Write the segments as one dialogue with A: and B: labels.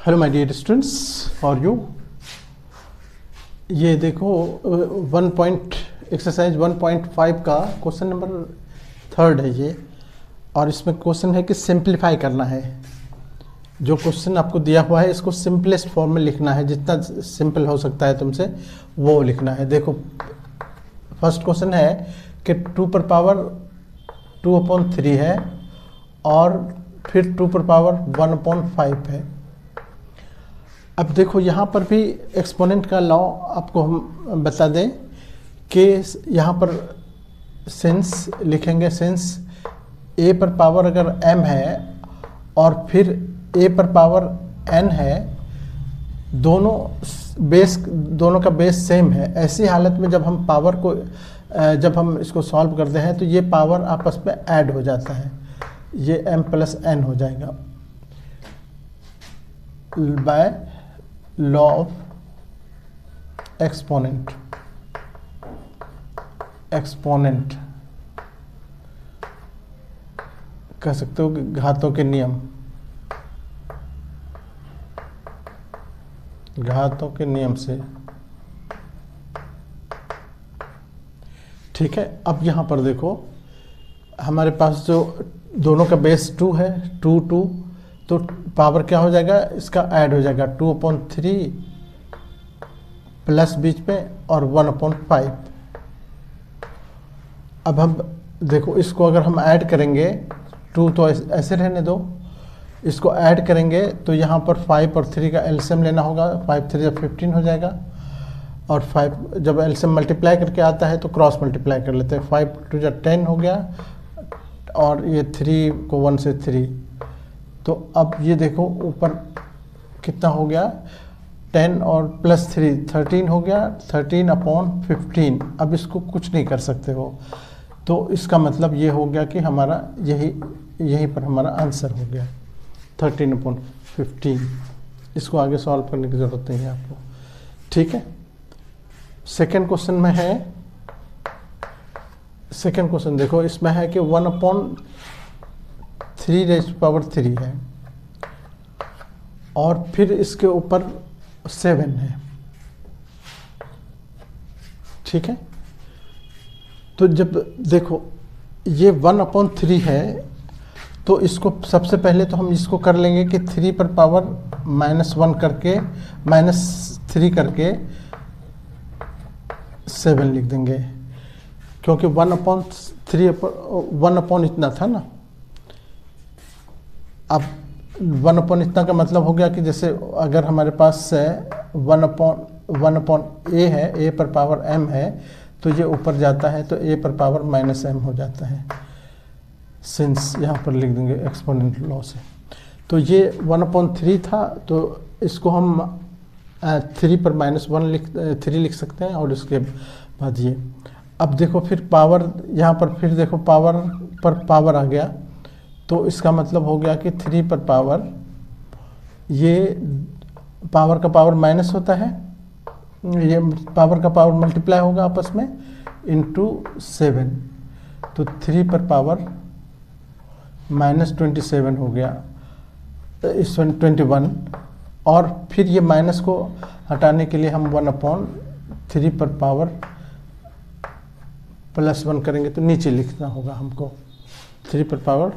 A: Hello my dear students, how are you. ये देखो exercise 1.5 का क्वेश्चन नंबर 3 है ये। और इसमें क्वेश्चन है कि सिंप्लीफाई करना है। जो क्वेश्चन आपको दिया हुआ है इसको सिंपलेस्ट फॉर्म में लिखना है, जितना सिंपल हो सकता है तुमसे वो लिखना है। देखो फर्स्ट क्वेश्चन है कि 2/2/3 है और फिर 2/1/5 है। अब देखो यहाँ पर भी एक्सपोनेंट का लॉ आपको हम बता दें कि यहाँ पर सिंस लिखेंगे, सिंस a पर पावर अगर m है और फिर a पर पावर n है, दोनों का बेस सेम है। ऐसी हालत में जब हम पावर को जब हम इसको सॉल्व करते हैं तो ये पावर आपस में ऐड हो जाता है, ये m + n हो जाएगा बाय लॉ ऑफ एक्सपोनेंट कह सकते हो कि घातों के नियम से। ठीक है, अब यहाँ पर देखो हमारे पास जो दोनों का बेस 2 है, 2 तो पावर क्या हो जाएगा, इसका ऐड हो जाएगा 2/3 प्लस बीच में और 1/5। अब हम देखो इसको अगर हम ऐड करेंगे, 2 तो ऐसे रहने दो, इसको ऐड करेंगे तो यहाँ पर 5 और 3 का एलसीएम लेना होगा। 5 3 15 हो जाएगा और 5 जब एलसीएम मल्टीप्लाई करके आता है तो क्रॉस मल्टीप्लाई कर लेते हैं। 5 2 10 हो गया और ये 3 को 1 से 3, तो अब ये देखो ऊपर कितना हो गया, 10 और प्लस 3 13 हो गया, 13/15। अब इसको कुछ नहीं कर सकते हो, तो इसका मतलब ये हो गया कि हमारा यही पर हमारा आंसर हो गया 13/15। इसको आगे सॉल्व करने की ज़रूरत नहीं है आपको। ठीक है, सेकेंड क्वेश्चन में है, सेकेंड क्वेश्चन देखो इसमें है कि 1/3³ है और फिर इसके ऊपर 7 है। ठीक है, तो जब देखो ये 1/3 है तो इसको सबसे पहले तो हम इसको कर लेंगे कि 3 पर पावर -1 करके -3 करके 7 लिख देंगे, क्योंकि 1/3 इतना था ना। अब 1/ इतना का मतलब हो गया कि जैसे अगर हमारे पास 1/a है, a पर पावर m है, तो ये ऊपर जाता है तो a पर पावर -m हो जाता है, सिंस यहाँ पर लिख देंगे एक्सपोनेंट लॉ से। तो ये 1/3 था, तो इसको हम 3 पर -3 लिख सकते हैं और इसके बाद ये। अब देखो फिर पावर, यहाँ पर फिर देखो पावर पर पावर आ गया, तो इसका मतलब हो गया कि 3 पर पावर, ये पावर का पावर माइनस होता है, ये पावर का पावर मल्टीप्लाई होगा आपस में इंटू 7, तो 3 पर पावर -27 हो गया, इस 21। और फिर ये माइनस को हटाने के लिए हम 1/3 पर पावर +1 करेंगे, तो नीचे लिखना होगा हमको 3 पर पावर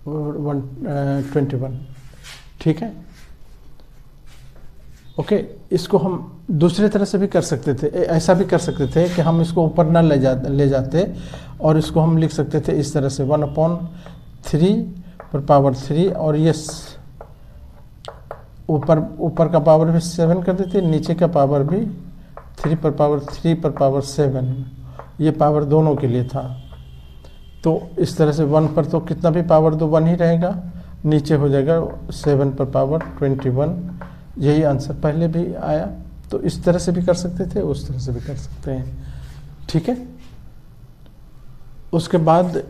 A: 21। ठीक है, ओके। इसको हम दूसरी तरह से भी कर सकते थे, ऐसा भी कर सकते थे कि हम इसको ऊपर न ले जाते और इसको हम लिख सकते थे इस तरह से 1/3 पर पावर 3 और ये ऊपर का पावर भी 7 कर देते, नीचे का पावर भी 3 पर पावर 7, ये पावर दोनों के लिए था। तो इस तरह से 1 पर तो कितना भी पावर दो 1 ही रहेगा, नीचे हो जाएगा 7 पर पावर 21। यही आंसर पहले भी आया, तो इस तरह से भी कर सकते थे, उस तरह से भी कर सकते हैं। ठीक है, उसके बाद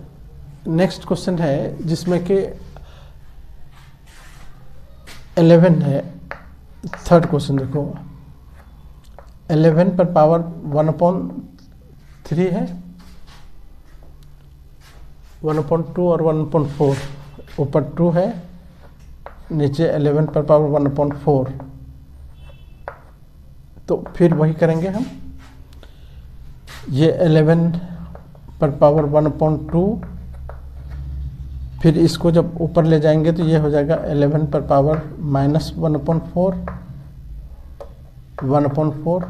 A: नेक्स्ट क्वेश्चन है जिसमें कि 11 है। थर्ड क्वेश्चन देखो, 11 पर पावर 1/3 है, 1/2 और 1/4, ऊपर 2 है नीचे 11 पर पावर 1/4, तो फिर वही करेंगे हम, ये 11 पर पावर 1/2, फिर इसको जब ऊपर ले जाएंगे तो ये हो जाएगा 11 पर पावर -1/4।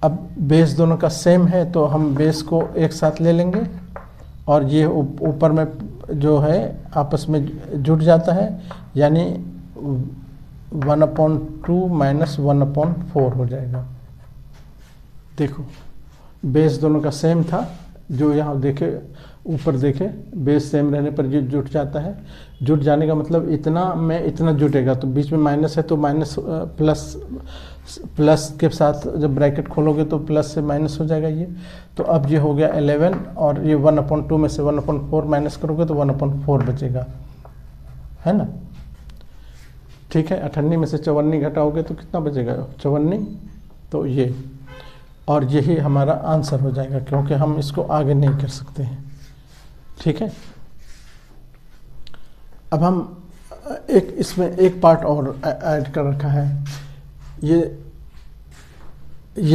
A: अब बेस दोनों का सेम है तो हम बेस को एक साथ ले लेंगे और ये ऊपर में जो है आपस में जुड़ जाता है, यानी 1/2 - 1/4 हो जाएगा। देखो बेस दोनों का सेम था, जो यहाँ देखे ऊपर देखे बेस सेम रहने पर ये जुट जाता है। जुट जाने का मतलब इतना में इतना जुटेगा, तो बीच में माइनस है तो माइनस प्लस के साथ जब ब्रैकेट खोलोगे तो प्लस से माइनस हो जाएगा ये। तो अब ये हो गया 11 और ये 1/2 में से 1/4 माइनस करोगे तो 1/4 बचेगा, है ना। ठीक है, 98 में से 54 घटाओगे तो कितना बचेगा, 54। तो ये और यही हमारा आंसर हो जाएगा, क्योंकि हम इसको आगे नहीं कर सकते हैं। ठीक है, अब हम एक इसमें एक पार्ट और ऐड कर रखा है, ये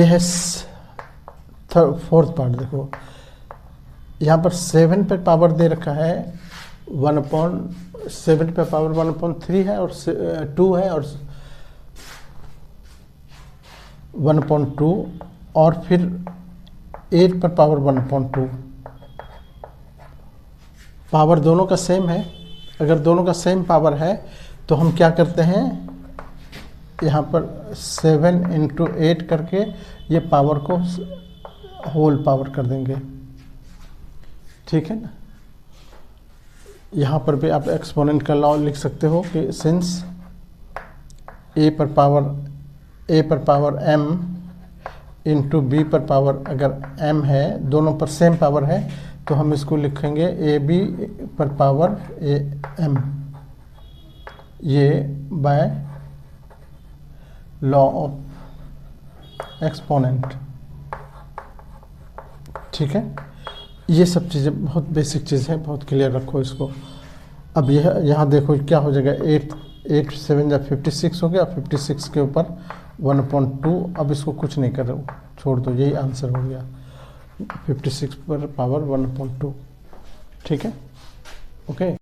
A: है फोर्थ पार्ट। देखो यहाँ पर 7 पे पावर दे रखा है 7 पे पावर 1/3 है और 2 है और 1/2 और फिर 8 पर पावर 1/2। पावर दोनों का सेम है। अगर दोनों का सेम पावर है तो हम क्या करते हैं, यहाँ पर 7 × 8 करके ये पावर को होल पावर कर देंगे। ठीक है ना। यहाँ पर भी आप एक्सपोनेंट का लॉ लिख सकते हो कि सिंस a पर पावर m इंटू b पर पावर अगर m है, दोनों पर सेम पावर है तो हम इसको लिखेंगे ab पर पावर am, ये बाय लॉ ऑफ एक्सपोनेंट। ठीक है, ये सब चीज़ें बहुत बेसिक चीज़ है, बहुत क्लियर रखो इसको। अब यह यहाँ देखो क्या हो जाएगा, 8 7 या 56 हो गया, 56 के ऊपर 1/2। अब इसको कुछ नहीं करो, छोड़ दो, यही आंसर हो गया 56 पर पावर 1/2। ठीक है, ओके।